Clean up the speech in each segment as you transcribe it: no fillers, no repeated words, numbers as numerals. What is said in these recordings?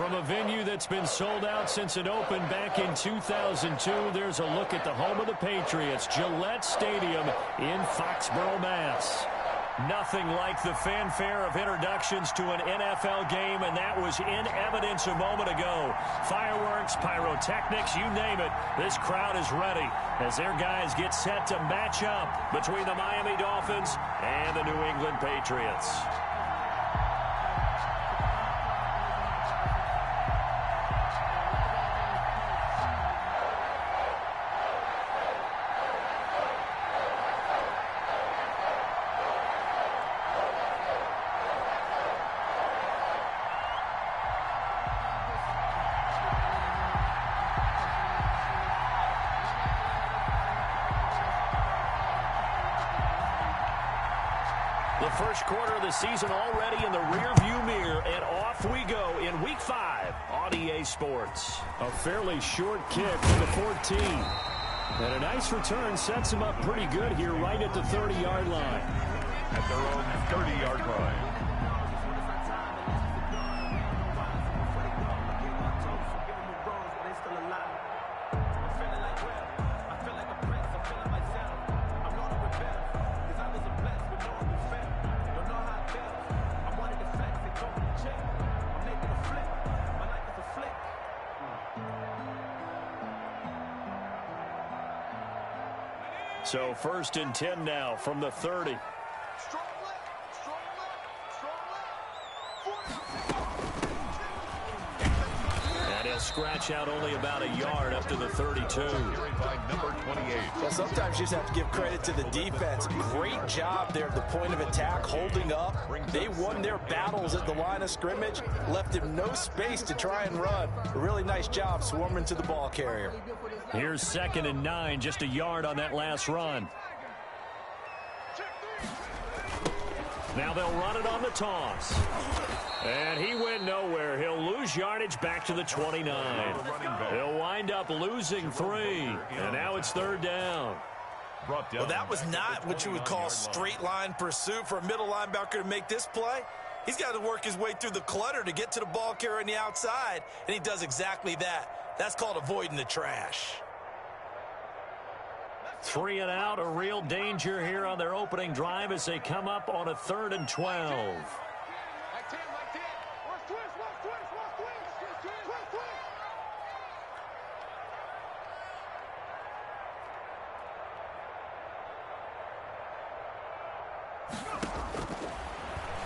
From a venue that's been sold out since it opened back in 2002, there's a look at the home of the Patriots, Gillette Stadium in Foxborough, Mass. Nothing like the fanfare of introductions to an NFL game, and that was in evidence a moment ago. Fireworks, pyrotechnics, you name it. This crowd is ready as their guys get set to match up between the Miami Dolphins and the New England Patriots. The first quarter of the season already in the rearview mirror, and off we go in Week 5 on EA Sports. A fairly short kick to the 14. And a nice return sets them up pretty good here right at the 30-yard line. At their own 30-yard line. So 1st and 10 now from the 30. And he'll scratch out only about a yard up to the 32. Number 28. Well, sometimes you just have to give credit to the defense. Great job there at the point of attack, holding up. They won their battles at the line of scrimmage, left him no space to try and run. A really nice job swarming to the ball carrier. Here's 2nd and 9, just a yard on that last run. Now they'll run it on the toss. And he went nowhere. He'll lose yardage back to the 29. He'll wind up losing 3. And now it's 3rd down. Well, that was not what you would call straight line pursuit for a middle linebacker to make this play. He's got to work his way through the clutter to get to the ball carrier on the outside, and he does exactly that. That's called avoiding the trash. 3 and out, a real danger here on their opening drive as they come up on a 3rd and 12.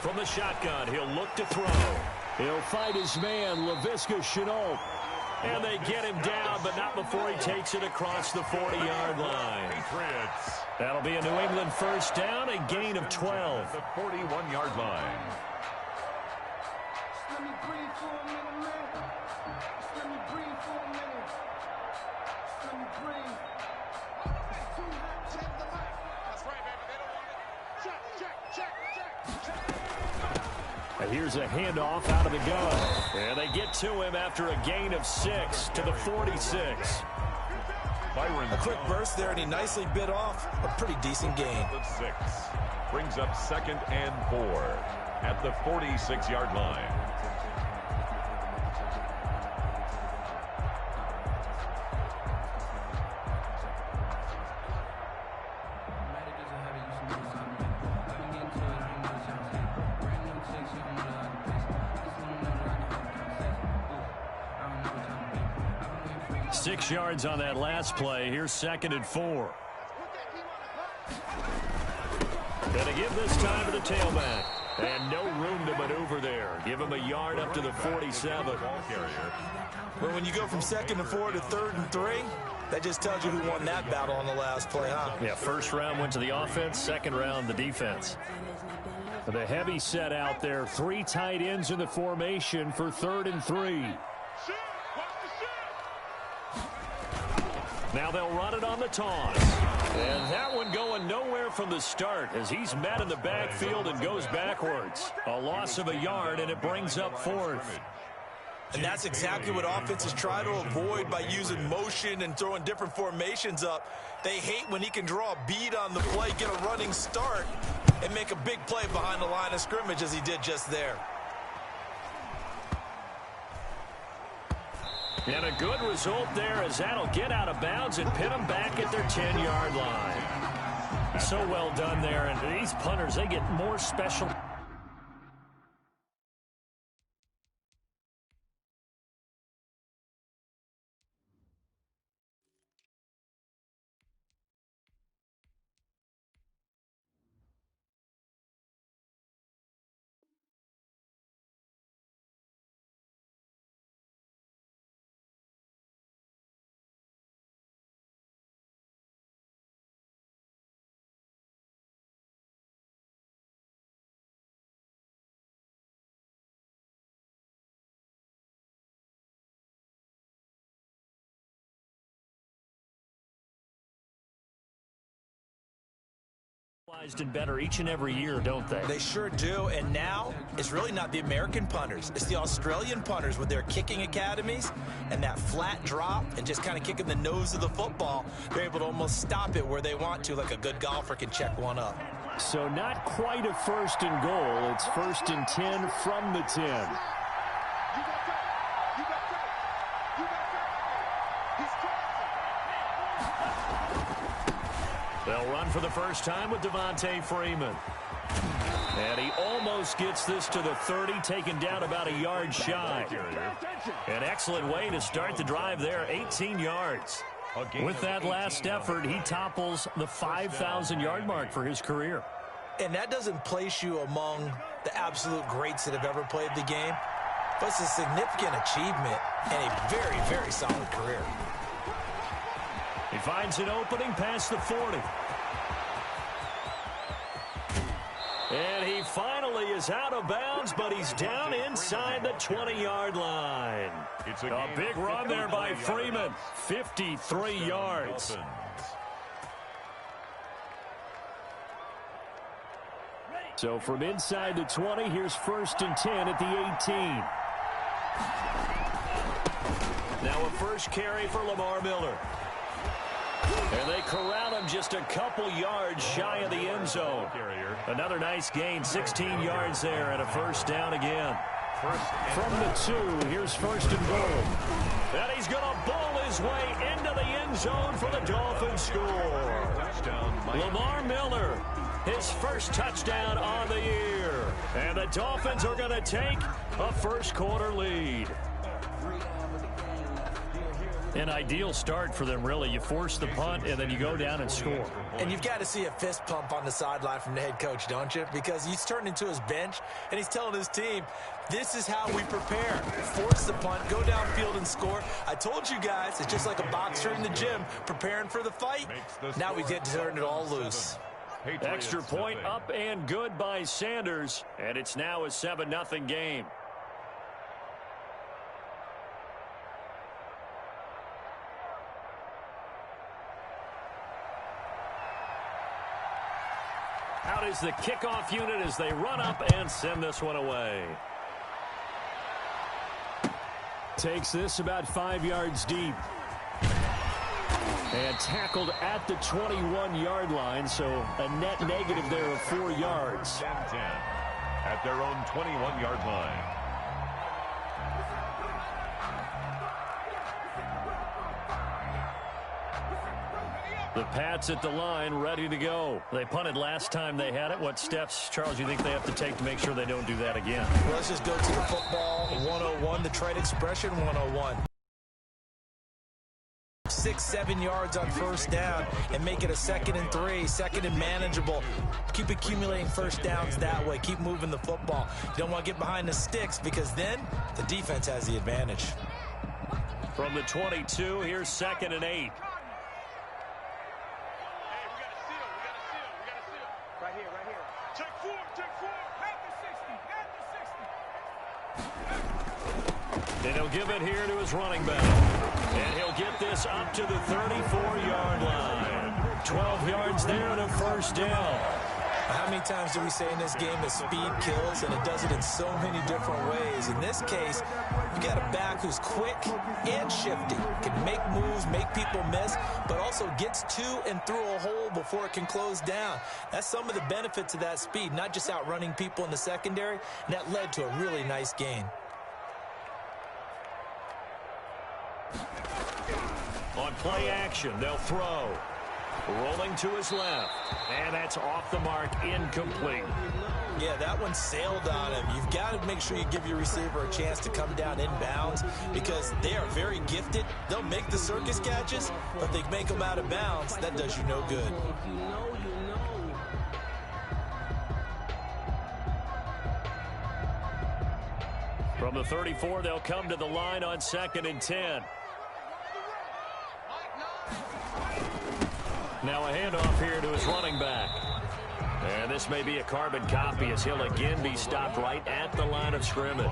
From the shotgun, he'll look to throw. He'll fight his man, Laviska Shenault. And they get him down, but not before he takes it across the 40-yard line. Patriots. That'll be a New England first down, a gain of 12. The 41-yard line. Let me breathe for a minute, man. Let me breathe for a minute. Let me breathe. That's right, baby. They don't want it. Check. And here's a handoff out of the gun. And they get to him after a gain of 6 to the 46. A quick burst there, and he nicely bit off a pretty decent gain. 6 brings up 2nd and 4 at the 46-yard line. Six yards on that last play. Here's 2nd and 4. Gonna give this time to the tailback. And no room to maneuver there. Give him a yard up to the 47. Well, when you go from 2nd and 4 to 3rd and 3, that just tells you who won that battle on the last play, huh? Yeah, first round went to the offense, second round the defense. The heavy set out there. 3 tight ends in the formation for 3rd and 3. Now they'll run it on the toss. And that one going nowhere from the start as he's met in the backfield and goes backwards. A loss of a yard, and it brings up 4th. And that's exactly what offenses try to avoid by using motion and throwing different formations up. They hate when he can draw a bead on the play, get a running start, and make a big play behind the line of scrimmage as he did just there. And a good result there as that'll get out of bounds and pin them back at their 10-yard line. So well done there. And these punters, they get more special. And better each and every year, don't they? They sure do, and now it's really not the American punters. It's the Australian punters with their kicking academies and that flat drop and just kind of kicking the nose of the football. They're able to almost stop it where they want to, like a good golfer can check one up. So not quite a first and goal. It's first and 10 from the 10. They'll run for the first time with Devontae Freeman. And he almost gets this to the 30, taken down about a yard shy. An excellent way to start the drive there, 18 yards. With that last effort, he topples the 5,000-yard mark for his career. And that doesn't place you among the absolute greats that have ever played the game, but it's a significant achievement and a very, very solid career. He finds an opening past the 40. And he finally is out of bounds, but he's down inside the 20-yard line. It's a big run there by Freeman, 53 yards. So from inside the 20, here's first and 10 at the 18. Now a first carry for Lamar Miller. And they corral him just a couple yards shy of the end zone. Another nice gain, 16 yards there, and a first down again. From the 2, here's first and goal. And he's going to bowl his way into the end zone for the Dolphins score. Lamar Miller, his first touchdown on the year. And the Dolphins are going to take a first quarter lead. An ideal start for them, really. You force the punt, and then you go down and score. And you've got to see a fist pump on the sideline from the head coach, don't you? Because he's turned into his bench, and he's telling his team, this is how we prepare. Force the punt, go downfield and score. I told you guys, it's just like a boxer in the gym preparing for the fight. Now we get to turn it all loose. Extra point up and good by Sanders, and it's now a 7-0 game. Out is the kickoff unit as they run up and send this one away. Takes this about 5 yards deep. And tackled at the 21-yard line, so a net negative there of 4 yards. 10-10 at their own 21-yard line. The Pats at the line, ready to go. They punted last time they had it. What steps, Charles, you think they have to take to make sure they don't do that again? Well, let's just go to the football 101, the trade expression 101. 6-7 yards on first down and make it a 2nd and 3, second and manageable. Keep accumulating first downs that way. Keep moving the football. You don't want to get behind the sticks because then the defense has the advantage. From the 22, here's 2nd and 8. And he'll give it here to his running back. And he'll get this up to the 34-yard line. 12 yards there and a first down. How many times do we say in this game that speed kills, and it does it in so many different ways? In this case, you got a back who's quick and shifty, can make moves, make people miss, but also gets to and through a hole before it can close down. That's some of the benefits of that speed, not just outrunning people in the secondary, and that led to a really nice gain. On play action, they'll throw. Rolling to his left. And that's off the mark, incomplete. Yeah, that one sailed on him. You've got to make sure you give your receiver a chance to come down inbounds because they are very gifted. They'll make the circus catches, but they make them out of bounds. That does you no good. From the 34, they'll come to the line on 2nd and 10. Now a handoff here to his running back. And this may be a carbon copy as he'll again be stopped right at the line of scrimmage.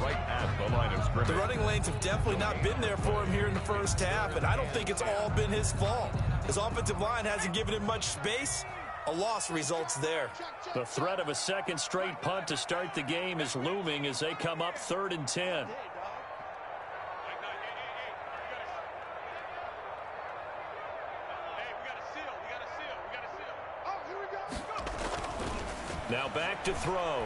Right at the line of scrimmage. The running lanes have definitely not been there for him here in the first half, and I don't think it's all been his fault. His offensive line hasn't given him much space. A loss results there. The threat of a second straight punt to start the game is looming as they come up 3rd and 10. Now back to throw.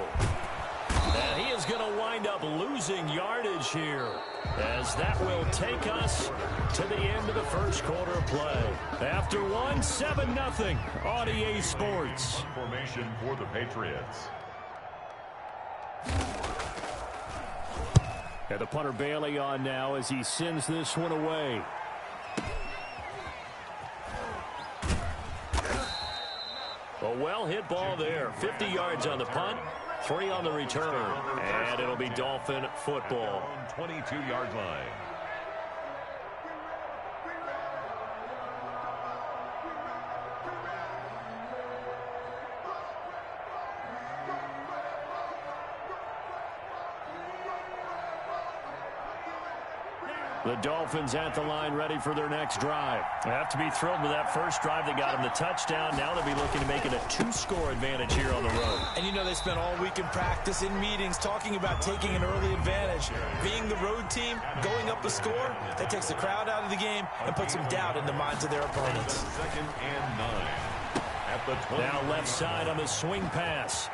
And he is going to wind up losing yardage here as that will take us to the end of the first quarter of play. After 7-0 on EA Sports. Formation for the Patriots. And the punter Bailey on now as he sends this one away. A well-hit ball there. 50 yards on the punt, 3 on the return. And it'll be Dolphin football. 22-yard line. The Dolphins at the line ready for their next drive. They have to be thrilled with that first drive. They got him the touchdown. Now they'll be looking to make it a 2-score advantage here on the road. And you know they spent all week in practice, in meetings, talking about taking an early advantage. Being the road team, going up a score, that takes the crowd out of the game and puts some doubt in the minds of their opponents. 2nd and 9. At the 20. Now left side on the swing pass.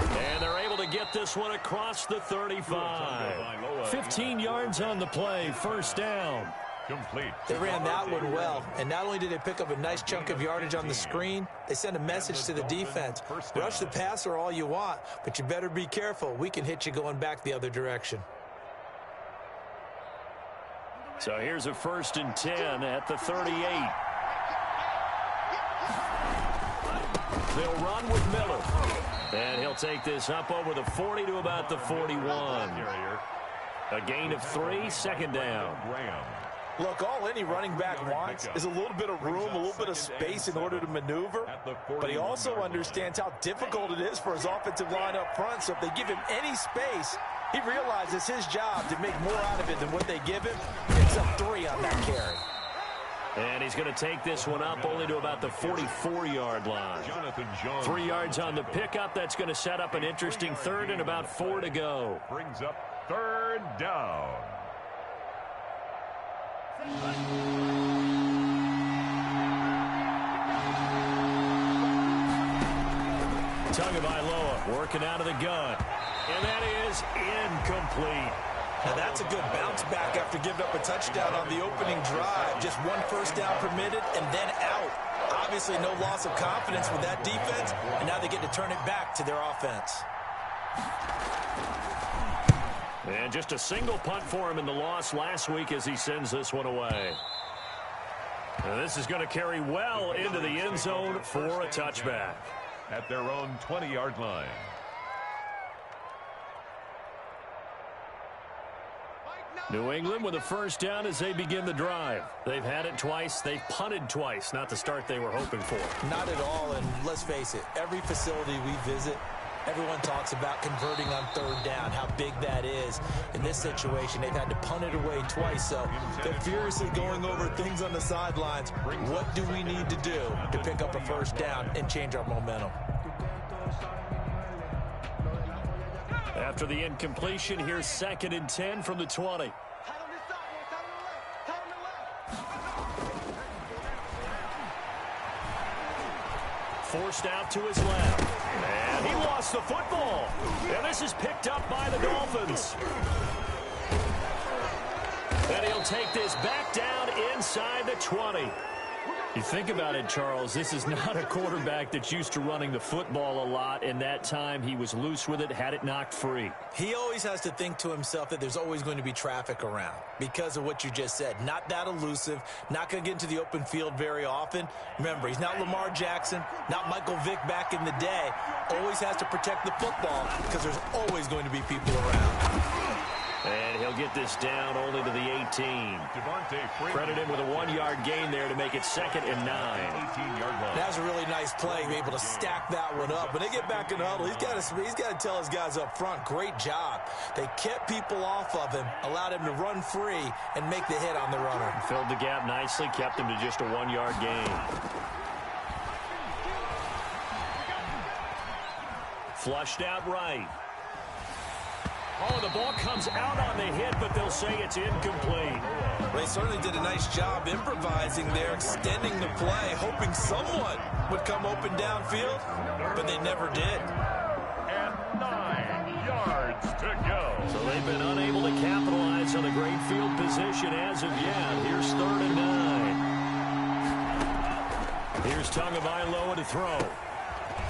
And they're able to get this one across the 35. 15 yards on the play, first down. Complete. They ran that one well, and not only did they pick up a nice chunk of yardage on the screen, they sent a message to the defense. Rush the passer all you want, but you better be careful. We can hit you going back the other direction. So here's a 1st and 10 at the 38. They'll run with Miller. And he'll take this up over the 40 to about the 41. A gain of 3, 2nd down. Look, all any running back wants is a little bit of room, a little bit of space in order to maneuver. But he also understands how difficult it is for his offensive line up front. So if they give him any space, he realizes it's his job to make more out of it than what they give him. Picks up 3 on that carry. And he's going to take this one up only to about the 44-yard line. 3 yards on the pickup. That's going to set up an interesting 3rd and about 4 to go. Brings up 3rd down. Tagovailoa working out of the gun. And that is incomplete. Now that's a good bounce back after giving up a touchdown on the opening drive. Just 1 first down permitted and then out. Obviously no loss of confidence with that defense, and now they get to turn it back to their offense. And just a single punt for him in the loss last week as he sends this one away. And this is going to carry well into the end zone for a touchback. At their own 20-yard line. New England with a first down as they begin the drive. They've had it twice. They've punted twice. Not the start they were hoping for. Not at all, and let's face it, every facility we visit, everyone talks about converting on 3rd down, how big that is. In this situation, they've had to punt it away twice, so they're furiously going over things on the sidelines. What do we need to do to pick up a first down and change our momentum? After the incompletion, here's 2nd and 10 from the 20. Forced out to his left. And he lost the football. And this is picked up by the Dolphins. And he'll they'll take this back down inside the 20. You think about it, Charles, this is not a quarterback that's used to running the football a lot, and that time he was loose with it, had it knocked free. He always has to think to himself that there's always going to be traffic around because of what you just said. Not that elusive, not going to get into the open field very often. Remember, he's not Lamar Jackson, not Michael Vick back in the day. Always has to protect the football because there's always going to be people around. And he'll get this down only to the 18. Credit him with a 1-yard gain there to make it 2nd and 9. That was a really nice play, able to stack that one up. When they get back in the huddle, he's got to tell his guys up front, great job. They kept people off of him, allowed him to run free and make the hit on the runner. Filled the gap nicely, kept him to just a 1-yard gain. Flushed out right. Oh, the ball comes out on the hit, but they'll say it's incomplete. They certainly did a nice job improvising there, extending the play, hoping someone would come open downfield, but they never did. And 9 yards to go. So they've been unable to capitalize on the great field position as of yet. Here's 3rd and 9. Here's Tagovailoa to throw.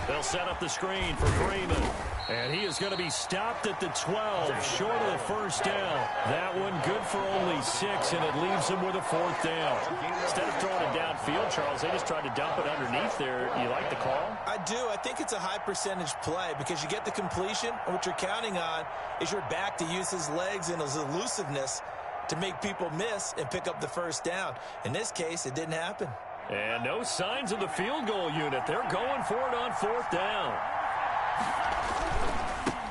They'll set up the screen for Freeman. And he is going to be stopped at the 12, short of the first down. That one good for only 6, and it leaves him with a 4th down. Instead of throwing it downfield, Charles, they just tried to dump it underneath there. You like the call? I do. I think it's a high percentage play because you get the completion, and what you're counting on is your back to use his legs and his elusiveness to make people miss and pick up the first down. In this case, it didn't happen. And no signs of the field goal unit. They're going for it on 4th down.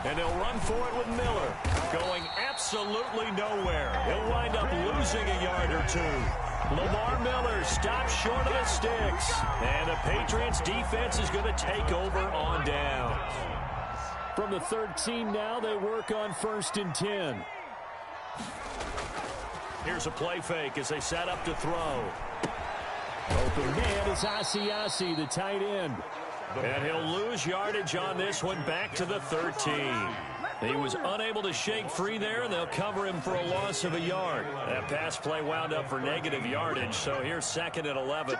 And they'll run for it with Miller, going absolutely nowhere. He'll wind up losing a yard or 2. Lamar Miller stops short of the sticks. And the Patriots defense is going to take over on downs. From the 13 now, they work on 1st and 10. Here's a play fake as they set up to throw. Open man is Asiasi, the tight end. And he'll lose yardage on this one back to the 13. He was unable to shake free there, and they'll cover him for a loss of a yard. That pass play wound up for negative yardage, so here's 2nd and 11.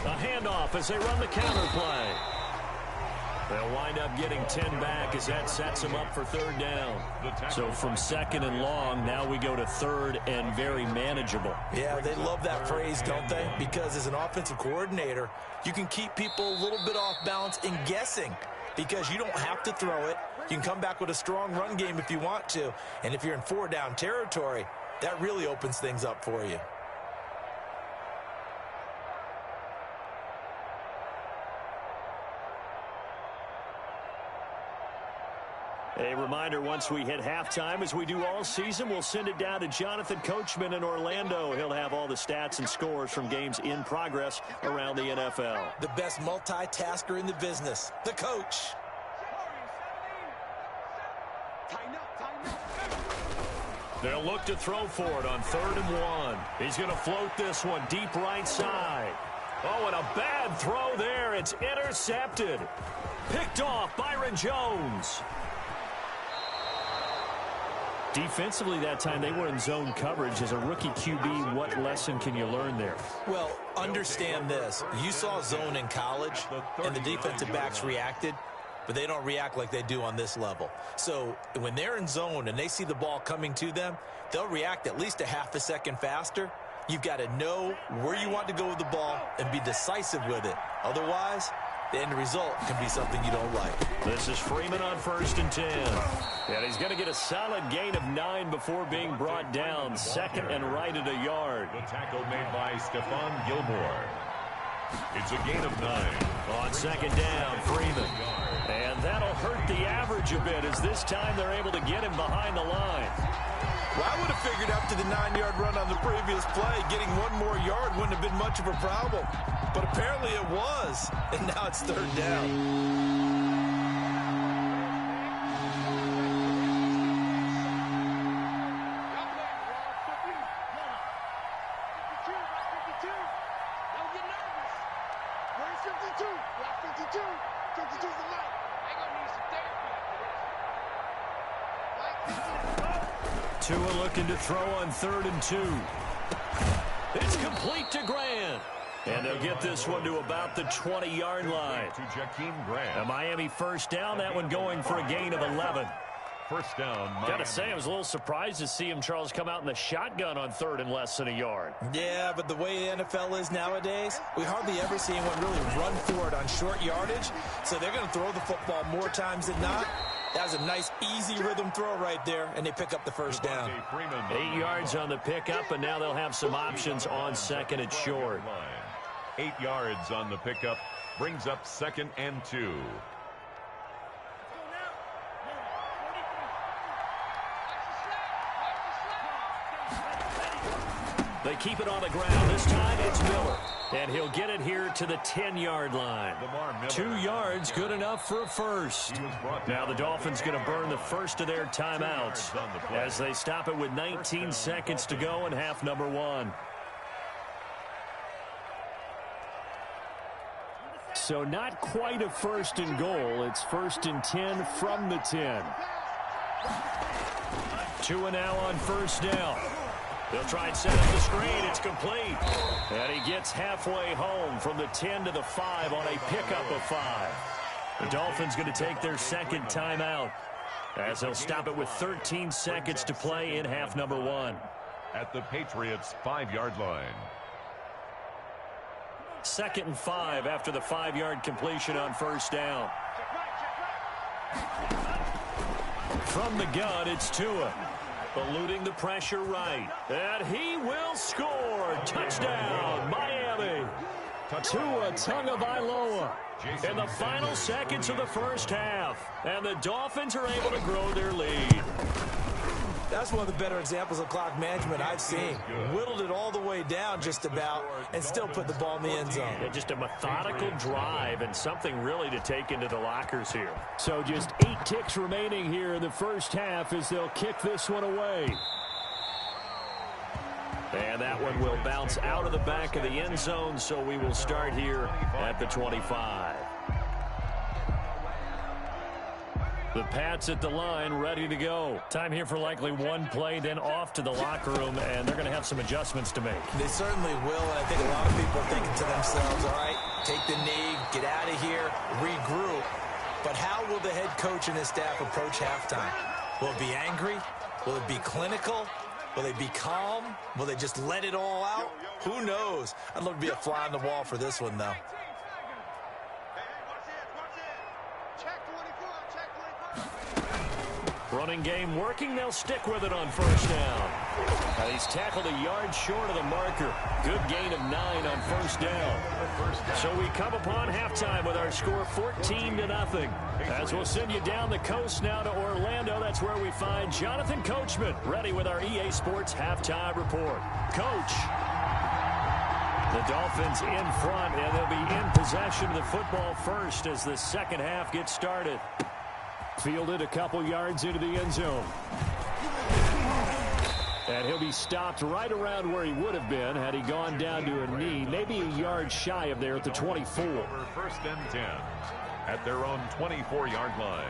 A handoff as they run the counter play. They'll wind up getting 10 back as that sets them up for 3rd down. So from 2nd and long, now we go to 3rd and very manageable. Yeah, they love that phrase, don't they? Because as an offensive coordinator, you can keep people a little bit off balance and guessing because you don't have to throw it. You can come back with a strong run game if you want to. And if you're in 4-down territory, that really opens things up for you. A reminder, once we hit halftime, as we do all season, we'll send it down to Jonathan Coachman in Orlando. He'll have all the stats and scores from games in progress around the NFL. The best multitasker in the business, the coach. They'll look to throw for it on 3rd and 1. He's going to float this one deep right side. Oh, and a bad throw there. It's intercepted. Picked off Byron Jones. Defensively that time, they were in zone coverage. As a rookie QB, what lesson can you learn there? Well, understand this. You saw zone in college, and the defensive backs reacted, but they don't react like they do on this level. So when they're in zone and they see the ball coming to them, they'll react at least a half a second faster. You've got to know where you want to go with the ball and be decisive with it. Otherwise, the end result can be something you don't like. This is Freeman on 1st and 10. And he's going to get a solid gain of 9 before being brought down. 2nd and right at a yard. The tackle made by Stephon Gilmore. It's a gain of 9. On 2nd down, Freeman. And that'll hurt the average a bit as this time they're able to get him behind the line. Well, I would have figured after the 9-yard run on the previous play, getting 1 more yard wouldn't have been much of a problem. But apparently it was, and now it's 3rd down. Where's 52? 52. 52's the light. They're going to need some Tua looking to throw on 3rd and 2. It's complete to Grant. And they'll get this one to about the 20-yard line. To Jakeem Grant. A Miami first down, that one going for a gain of 11. First down, Miami. Got to say, I was a little surprised to see him, Charles, come out in the shotgun on 3rd and less than a yard. Yeah, but the way the NFL is nowadays, we hardly ever see anyone really run for it on short yardage. So they're going to throw the football more times than not. That was a nice, easy rhythm throw right there, and they pick up the first down. 8 yards on the pickup, and now they'll have some options on 2nd and short. 8 yards on the pickup, brings up 2nd and 2. They keep it on the ground. This time it's Miller. And he'll get it here to the 10-yard line. 2 yards, good enough for a first. Now the Dolphins going to burn the first of their timeouts as they stop it with 19 seconds to go in half number 1. So not quite a 1st and goal. It's 1st and 10 from the 10. Tua now on 1st down. They'll try and set up the screen. It's complete. And he gets halfway home from the 10 to the 5 on a pickup of 5. The Dolphins going to take their 2nd timeout as they'll stop it with 13 seconds to play in half number 1. At the Patriots' 5-yard line. 2nd and 5 after the 5-yard completion on 1st down. From the gun, it's Tua. Eluding the pressure right. And he will score. Touchdown, Miami. Tua Tagovailoa in the final seconds of the first half. And the Dolphins are able to grow their lead. That's one of the better examples of clock management I've seen. Whittled it all the way down just about and still put the ball in the end zone. Yeah, just a methodical drive and something really to take into the lockers here. So just 8 ticks remaining here in the first half as they'll kick this one away. And that one will bounce out of the back of the end zone, so we will start here at the 25. The Pats at the line, ready to go. Time here for likely one play, then off to the locker room, and they're going to have some adjustments to make. They certainly will, and I think a lot of people are thinking to themselves, all right, take the knee, get out of here, regroup. But how will the head coach and his staff approach halftime? Will it be angry? Will it be clinical? Will they be calm? Will they just let it all out? Who knows? I'd love to be a fly on the wall for this one, though. Running game working. They'll stick with it on 1st down. Now he's tackled a yard short of the marker. Good gain of 9 on 1st down. So we come upon halftime with our score 14-0. As we'll send you down the coast now to Orlando. That's where we find Jonathan Coachman ready with our EA Sports halftime report. Coach. The Dolphins in front, and they'll be in possession of the football first as the second half gets started. Fielded a couple yards into the end zone. And he'll be stopped right around where he would have been had he gone down to a knee, maybe a yard shy of there at the 24. 1st and 10 at their own 24-yard line.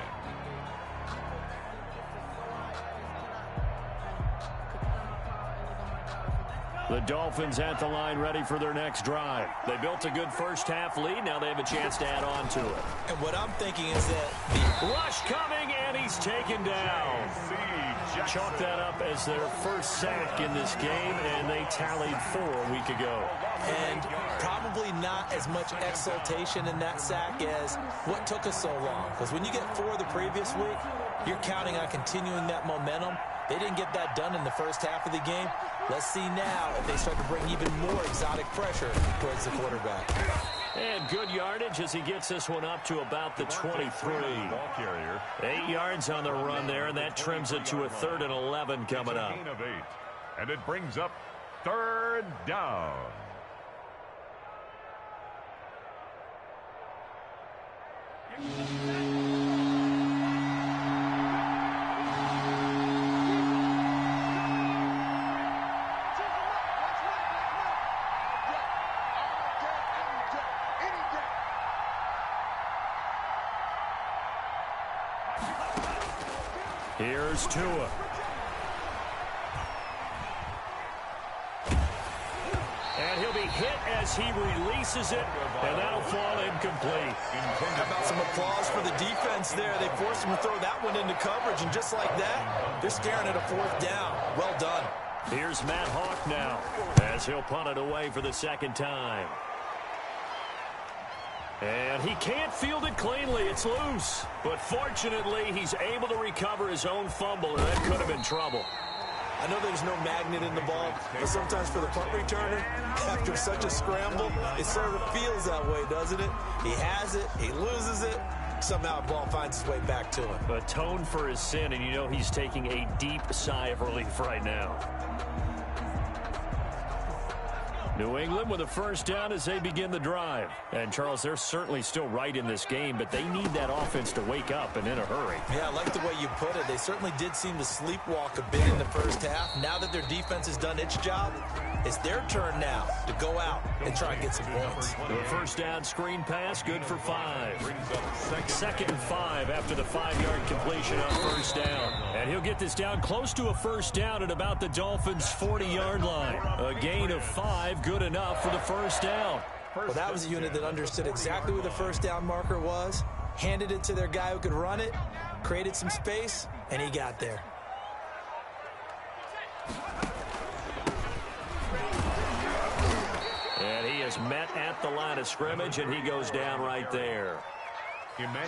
The Dolphins at the line ready for their next drive. They built a good first half lead. Now they have a chance to add on to it. And what I'm thinking is that the rush coming, and he's taken down. Chalk that up as their first sack in this game, and they tallied 4 a week ago. And probably not as much exultation in that sack as what took us so long. Because when you get 4 the previous week, you're counting on continuing that momentum. They didn't get that done in the first half of the game. Let's see now if they start to bring even more exotic pressure towards the quarterback. And good yardage as he gets this one up to about the 23. 8 yards on the run there, and that trims it to a 3rd and 11 coming up. And it brings up 3rd down. Here's Tua. hit as he releases it, and that'll fall incomplete. How about some applause for the defense there? They forced him to throw that one into coverage, and just like that, they're staring at a fourth down. Well done. Here's Matt Hawk now, as he'll punt it away for the second time. And he can't field it cleanly. It's loose. But fortunately, he's able to recover his own fumble, and that could have been trouble. I know there's no magnet in the ball, but sometimes for the punt returner, after such a scramble, it sort of feels that way, doesn't it? He has it, he loses it, somehow the ball finds its way back to him. Atone for his sin, and you know he's taking a deep sigh of relief right now. New England with a first down as they begin the drive. And, Charles, they're certainly still right in this game, but they need that offense to wake up and in a hurry. Yeah, I like the way you put it. They certainly did seem to sleepwalk a bit in the first half. Now that their defense has done its job, it's their turn now to go out and try and get some points. The first down screen pass, good for 5. Second and 5 after the 5-yard completion on first down. And he'll get this down close to a first down at about the Dolphins' 40-yard line. A gain of 5, good enough for the first down. Well, that was a unit that understood exactly where the first down marker was, handed it to their guy who could run it, created some space, and he got there. And he is met at the line of scrimmage, and he goes down right there.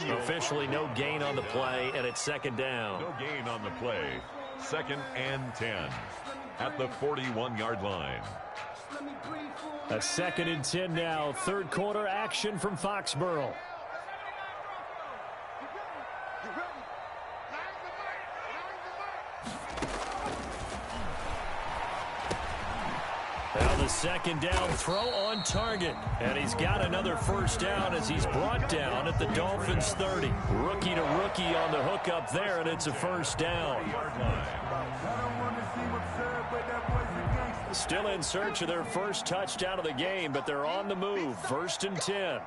Officially no gain on the play, and it's second down. No gain on the play. Second and 10 at the 41-yard line. A second and 10 now. Third quarter action from Foxborough. Now the second down throw on target. And he's got another first down as he's brought down at the Dolphins' 30. Rookie to rookie on the hook up there, and it's a first down. Still in search of their first touchdown of the game, but they're on the move. First and 10.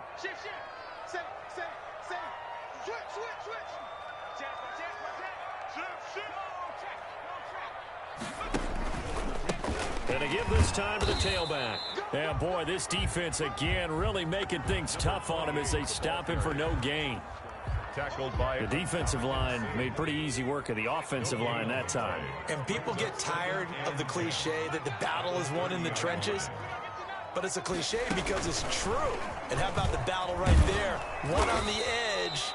And a give this time to the tailback. Yeah, boy, this defense again really making things tough on him as they stop him for no gain. Tackled by the defensive line made pretty easy work of the offensive line that time. And people get tired of the cliche that the battle is won in the trenches. But it's a cliche because it's true. And how about the battle right there? One on the edge,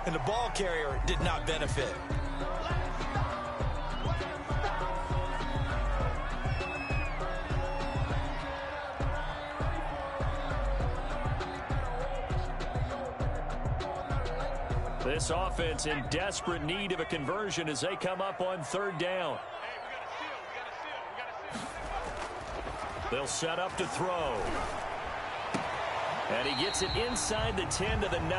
and the ball carrier did not benefit. This offense in desperate need of a conversion as they come up on third down. They'll set up to throw. And he gets it inside the 10 to the 9.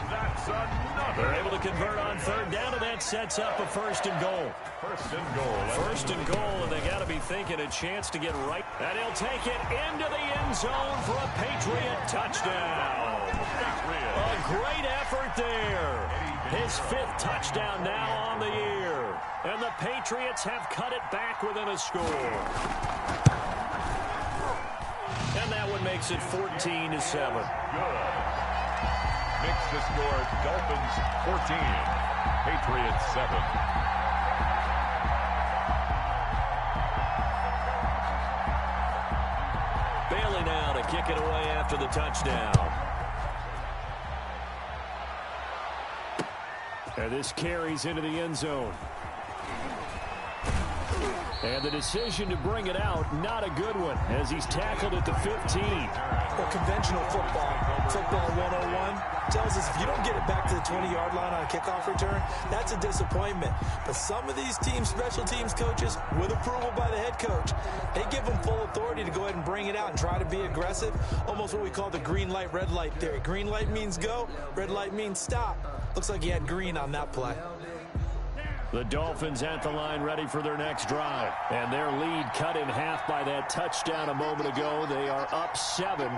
That's another. They're able to convert on third down, and that sets up a first and goal. First and goal. First and goal, and they got to be thinking a chance to get right. And he'll take it into the end zone for a Patriot touchdown. A great effort there. His 5th touchdown now on the year. And the Patriots have cut it back within a score. And that one makes it 14-7. Good. Makes the score Dolphins 14, Patriots 7. Bailey now to kick it away after the touchdown. And this carries into the end zone. And the decision to bring it out, not a good one, as he's tackled at the 15. Well, conventional football 101, tells us if you don't get it back to the 20-yard line on a kickoff return, that's a disappointment. But some of these teams, special teams coaches, with approval by the head coach, they give them full authority to go ahead and bring it out and try to be aggressive, almost what we call the green light, red light theory. Green light means go, red light means stop. Looks like he had green on that play. The Dolphins at the line ready for their next drive. And their lead cut in half by that touchdown a moment ago. They are up 7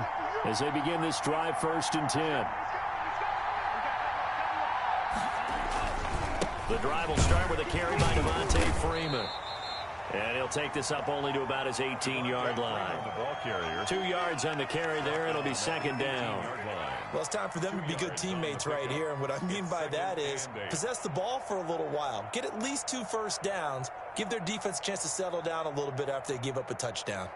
as they begin this drive, first and 10. The drive will start with a carry by Devontae Freeman. And he'll take this up only to about his 18-yard line. 2 yards on the carry there. It'll be second down. Well, it's time for them to be good teammates right here. And what I mean by that is possess the ball for a little while. Get at least 2 first downs. Give their defense a chance to settle down a little bit after they give up a touchdown.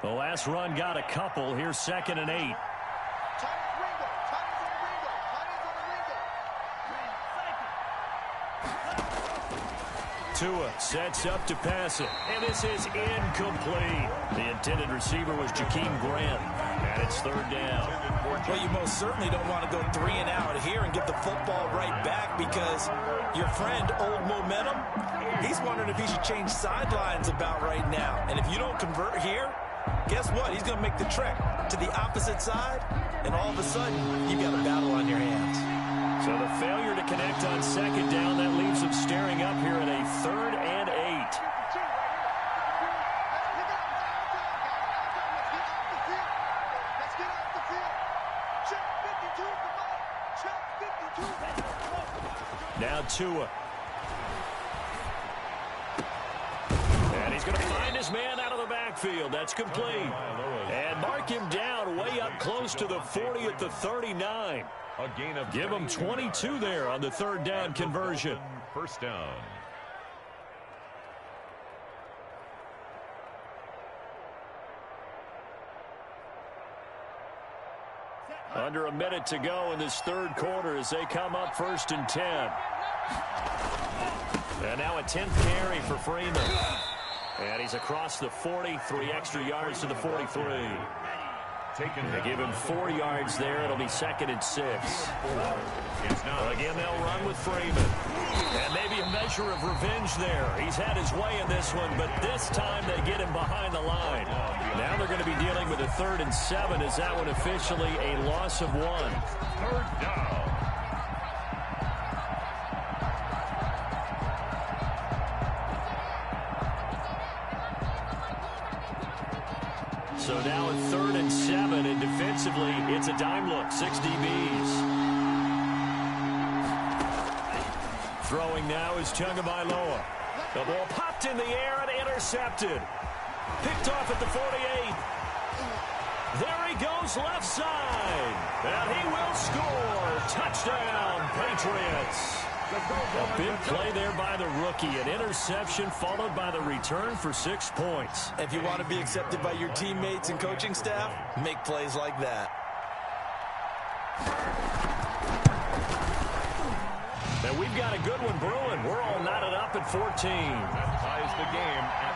The last run got a couple. Here's 2nd and 8. Tua sets up to pass it, and this is incomplete. The intended receiver was Jakeem Grant, and it's 3rd down. Well, you most certainly don't want to go 3 and out here and get the football right back because your friend, Old Momentum, he's wondering if he should change sidelines about right now. And if you don't convert here, guess what? He's going to make the trek to the opposite side, and all of a sudden, you've got a battle on your hands. So the failure to connect on 2nd down, that leaves him staring up here at a 3rd and 8. Now Tua. And he's going to find his man out of the backfield. That's complete. And mark him down way up close to the 40 at the 39. Give him 22 there on the 3rd down conversion. First down. Under a minute to go in this 3rd quarter as they come up 1st and 10. And now a 10th carry for Freeman. And he's across the 40, 3 extra yards to the 43. They give him 4 yards there. It'll be 2nd and 6. Again, they'll run with Freeman. And maybe a measure of revenge there. He's had his way in this one, but this time they get him behind the line. Now they're going to be dealing with a 3rd and 7. Is that one officially a loss of 1? 3rd down. So now a 3rd and 7, and defensively, it's a dime look, 6 DBs. Throwing now is Tagovailoa. The ball popped in the air and intercepted. Picked off at the 48. There he goes left side. And he will score. Touchdown, Patriots. A big play there by the rookie. An interception followed by the return for 6 points. If you want to be accepted by your teammates and coaching staff, make plays like that. And we've got a good one brewing. We're all knotted up at 14. That ties the game at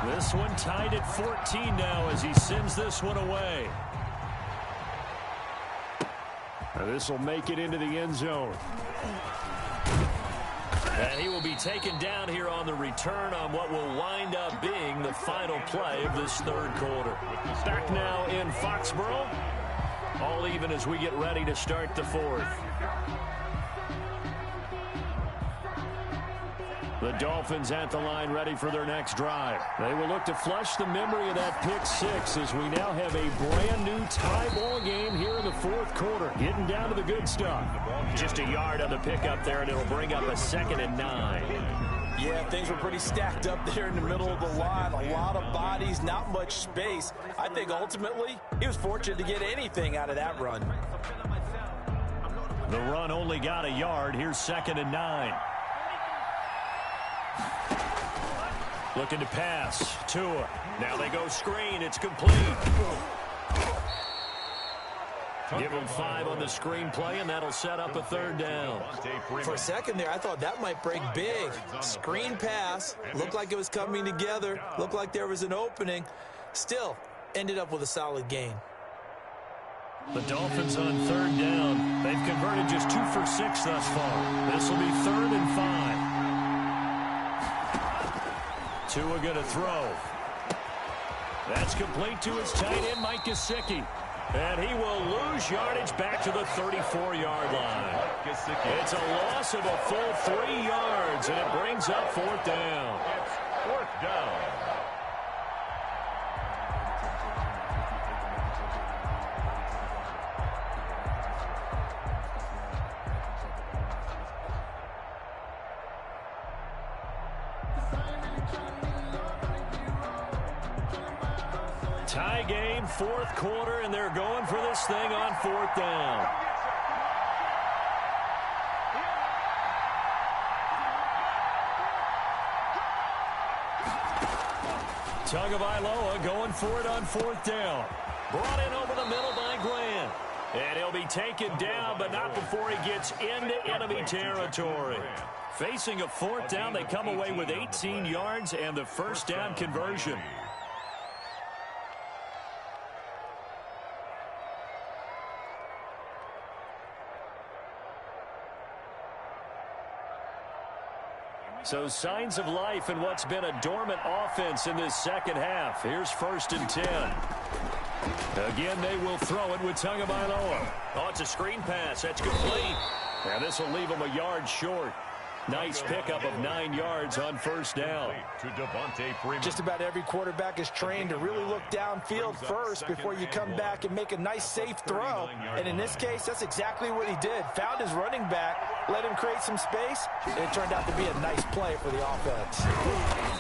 14. This one tied at 14 now as he sends this one away. This will make it into the end zone. And he will be taken down here on the return on what will wind up being the final play of this 3rd quarter. Back now in Foxborough. All even as we get ready to start the 4th. The Dolphins at the line ready for their next drive. They will look to flush the memory of that pick 6 as we now have a brand new tie ball game here in the 4th quarter. Getting down to the good stuff. Just a yard on the pickup there, and it'll bring up a 2nd and 9. Yeah, things were pretty stacked up there in the middle of the line. A lot of bodies, not much space. I think ultimately he was fortunate to get anything out of that run. The run only got a yard. Here's 2nd and 9. Looking to pass. Tua. Now they go screen. It's complete. Give him 5 on the screen play, and that'll set up a 3rd down. For a second there, I thought that might break big. Screen pass. Looked like it was coming together. Looked like there was an opening. Still, ended up with a solid gain. The Dolphins on 3rd down. They've converted just 2 for 6 thus far. This will be 3rd and 5. Tua going to throw. That's complete to his tight end, Mike Gesicki. And he will lose yardage back to the 34-yard line. It's a loss of a full 3 yards, and it brings up 4th down. down. Tie game, fourth quarter, and they're going for this thing on fourth down. Tagovailoa going for it on fourth down. Brought in over the middle by Grant. And he'll be taken down, but not before he gets into enemy territory. Facing a fourth down, they come away with 18 yards and the first down conversion. So signs of life in what's been a dormant offense in this second half. Here's 1st and 10. Again, they will throw it with Tagovailoa. Oh, it's a screen pass. That's complete. And this will leave him a yard short. Nice pickup of 9 yards on first down. Just about every quarterback is trained to really look downfield first before you come back and make a nice, safe throw. And in this case, that's exactly what he did. Found his running back, let him create some space, and it turned out to be a nice play for the offense.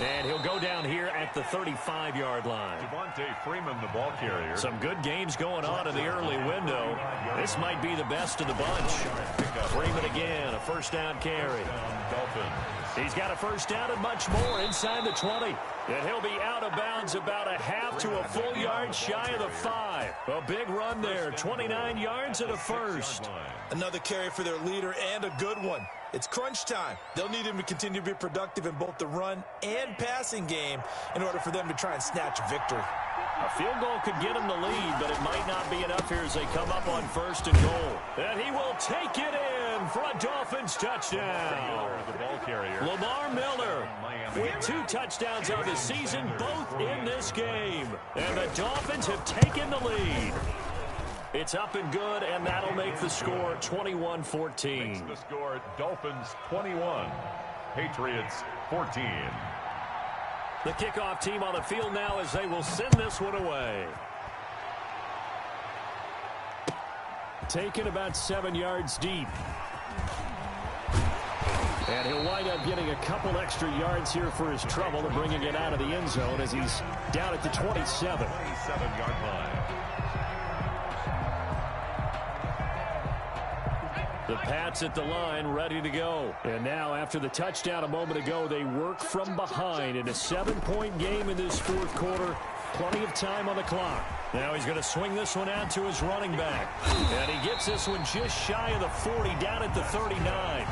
And he'll go down here at the 35-yard line. Devontae Freeman, the ball carrier. Some good games going on in the early window. This might be the best of the bunch. Freeman again, a first down carry. He's got a first down and much more inside the 20. And he'll be out of bounds about a half to a full yard shy of the 5. A big run there, 29 yards and a first. Another carry for their leader and a good one. It's crunch time. They'll need him to continue to be productive in both the run and passing game in order for them to try and snatch victory. A field goal could get him the lead, but it might not be enough here as they come up on 1st and goal. And he will take it in for a Dolphins touchdown. The ball carrier. Lamar Miller with 2 touchdowns on the season, both in this game. And the Dolphins have taken the lead. It's up and good, and that'll make the score 21-14. The score, Dolphins 21, Patriots 14. The kickoff team on the field now as they will send this one away. Taken about 7 yards deep. And he'll wind up getting a couple extra yards here for his trouble and bringing it out of the end zone as he's down at the 27. 27-yard line. The Pats at the line, ready to go. And now, after the touchdown a moment ago, they work from behind in a 7-point game in this fourth quarter. Plenty of time on the clock. Now he's going to swing this one out to his running back. And he gets this one just shy of the 40, down at the 39.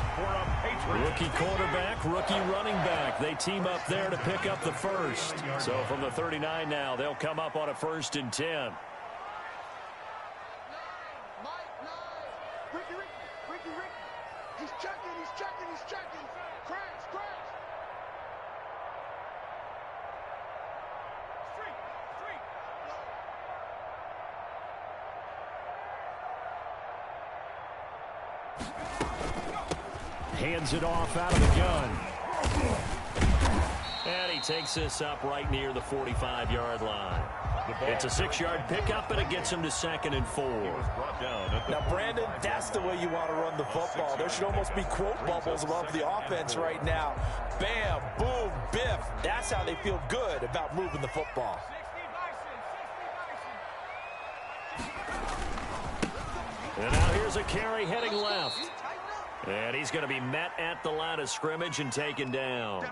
Rookie quarterback, rookie running back. They team up there to pick up the first. So from the 39 now, they'll come up on a 1st and 10. Hands it off out of the gun. And he takes this up right near the 45-yard line. It's a 6-yard pickup, and it gets him to 2nd and 4. Now, Brandon, that's the way you want to run the football. There should almost be quote bubbles above the offense right now. Bam, boom, biff. That's how they feel good about moving the football. And now here's a carry heading left. And he's going to be met at the line of scrimmage and taken down. Come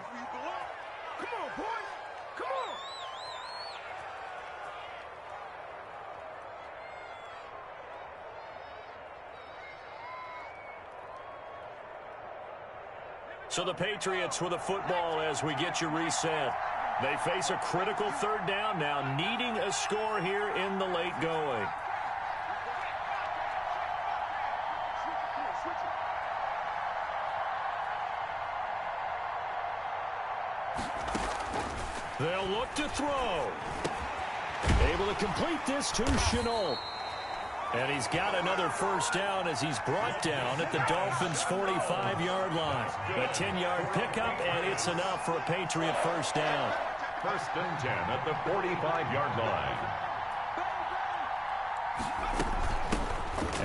on, boys. Come on. So the Patriots with a football as we get you reset. They face a critical 3rd down now, needing a score here in the late going. They'll look to throw. Able to complete this to Chenault. And he's got another first down as he's brought down at the Dolphins' 45-yard line. A 10-yard pickup, and it's enough for a Patriot first down. First and 10 at the 45-yard line.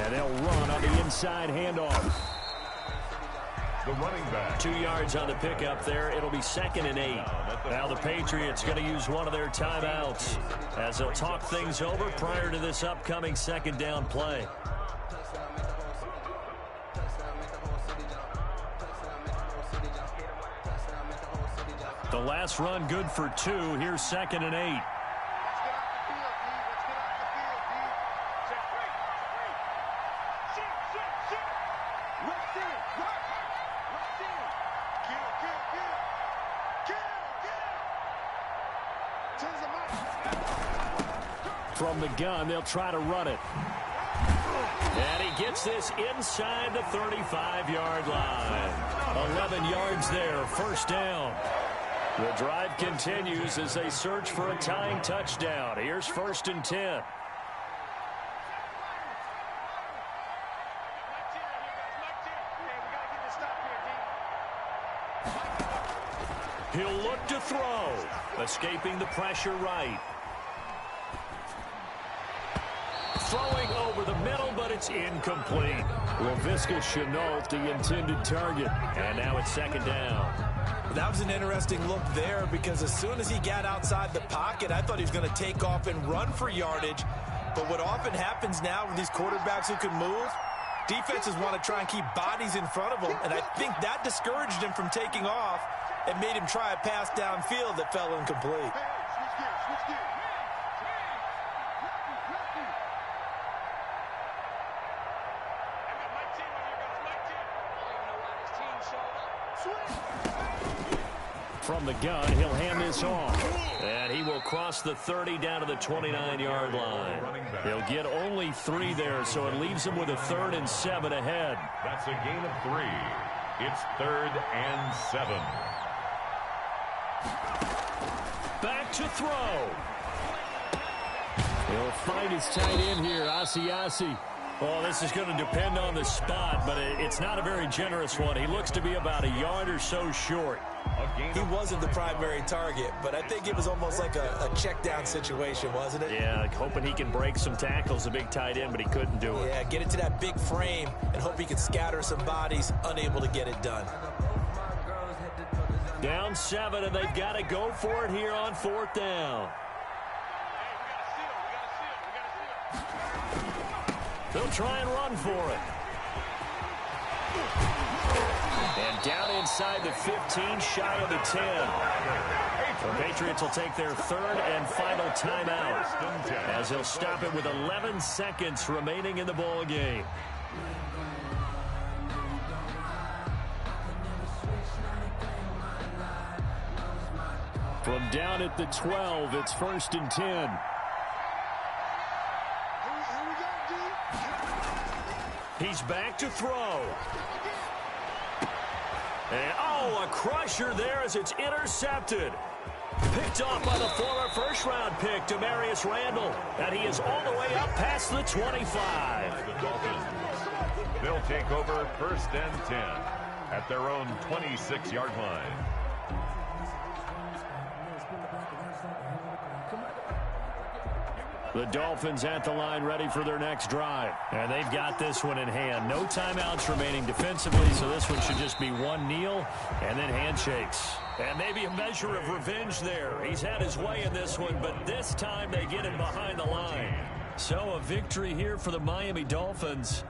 And they'll run on the inside handoff. The running back. 2 yards on the pickup there. It'll be 2nd and 8. Now the Patriots going to use one of their timeouts as they'll talk things over prior to this upcoming second down play. The last run good for 2. Here's 2nd and 8. From the gun, they'll try to run it. And he gets this inside the 35-yard line. 11 yards there, first down. The drive continues as they search for a tying touchdown. Here's 1st and 10. He'll look to throw. Escaping the pressure right. Throwing over the middle, but it's incomplete. Laviska Shenault, the intended target. And now it's 2nd down. That was an interesting look there because as soon as he got outside the pocket, I thought he was going to take off and run for yardage. But what often happens now with these quarterbacks who can move, defenses want to try and keep bodies in front of them. And I think that discouraged him from taking off and made him try a pass downfield that fell incomplete. From the gun, he'll hand this off. And he will cross the 30 down to the 29-yard line. He'll get only 3 there, so it leaves him with a 3rd and 7 ahead. That's a gain of 3. It's 3rd and 7. Back to throw. He'll find his tight end here, Asiasi. Well, this is going to depend on the spot, but it's not a very generous one. He looks to be about a yard or so short. He wasn't the primary target, but I think it was almost like a check down situation, wasn't it? Yeah, hoping he can break some tackles, a big tight end, but he couldn't do it. Yeah, get it to that big frame and hope he can scatter some bodies, unable to get it done. Down 7, and they've got to go for it here on 4th down. They'll try and run for it. And down inside the 15, shy of the 10. The Patriots will take their 3rd and final timeout as they'll stop it with 11 seconds remaining in the ball game. From down at the 12, it's 1st and 10. He's back to throw. And, a crusher there as it's intercepted. Picked off by the former first-round pick, Demarius Randall. And he is all the way up past the 25. The Dolphins. They'll take over 1st and 10 at their own 26-yard line. The Dolphins at the line ready for their next drive. And they've got this one in hand. No timeouts remaining defensively, so this one should just be one kneel and then handshakes. And maybe a measure of revenge there. He's had his way in this one, but this time they get him behind the line. So a victory here for the Miami Dolphins.